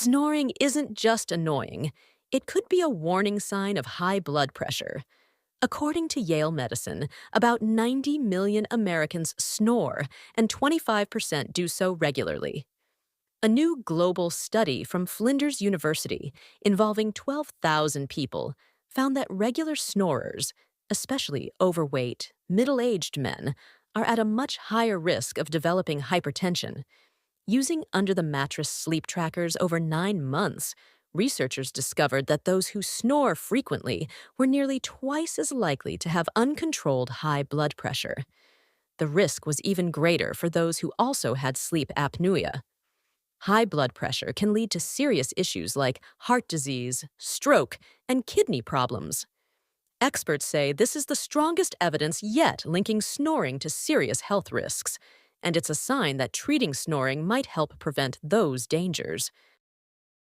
Snoring isn't just annoying, it could be a warning sign of high blood pressure. According to Yale Medicine, about 90 million Americans snore, and 25% do so regularly. A new global study from Flinders University, involving 12,000 people, found that regular snorers, especially overweight, middle-aged men, are at a much higher risk of developing hypertension. Using under-the-mattress sleep trackers over 9 months, researchers discovered that those who snore frequently were nearly twice as likely to have uncontrolled high blood pressure. The risk was even greater for those who also had sleep apnea. High blood pressure can lead to serious issues like heart disease, stroke, and kidney problems. Experts say this is the strongest evidence yet linking snoring to serious health risks, and it's a sign that treating snoring might help prevent those dangers.